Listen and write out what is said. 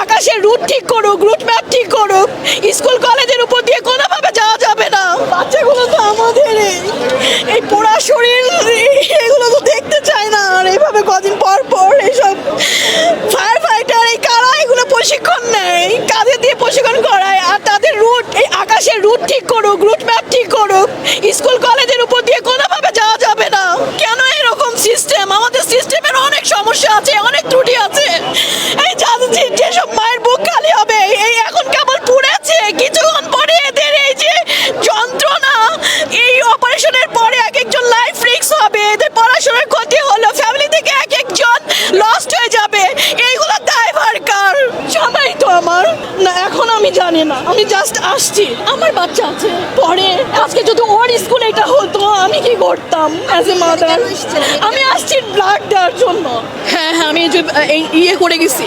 আকাশের রুট ঠিক করুক, রুট ম্যাপ ঠিক করুক। স্কুল কলেজের উপর দিয়ে কোনোভাবে যাওয়া যাবে না। বাচ্চাগুলো তো আমাদের এই পোড়া শরীর এগুলো তো দেখতে চায় না। আর এইভাবে কদিন পর পর এইসব ফায়ার ফাইটার এই কারা এগুলো প্রশিক্ষণ নেয়, কাদের দিয়ে প্রশিক্ষণ করায়। আর তাদের রুট, এই আকাশের রুট ঠিক করুক, রুট ম্যাপ ঠিক করুক। স্কুল কলেজের উপর দিয়ে কোনোভাবে যাওয়া যাবে না। কেন এরকম সিস্টেম? আমাদের সিস্টেমের অনেক সমস্যা আছে, অনেক ত্রুটি আছে। এই যেসব মায়ের বুক খালি হবে, এই এখন কেবল পুড়েছে, কিছুক্ষণ পরে এদের এই যে যন্ত্রণা, এই অপারেশনের পরে এক একজন লাইফ রিস্ক হবে, এদের পড়াশোনার ক্ষতি হলো, ফ্যামিলি থেকে এক একজন লস্ট হয়ে যাবে। এইগুলো দায়ভার কার? সবাই তো আমার না। এখন আমি জানি না, আমি জাস্ট আসছি, আমার বাচ্চা আছে পরে। আজকে যদি ওর স্কুলে এটা হতো আমি কি করতাম অ্যাজ এ মাদার? আমি আসছি ব্লাড দেওয়ার জন্য। হ্যাঁ, আমি এই ইয়ে করে গেছি।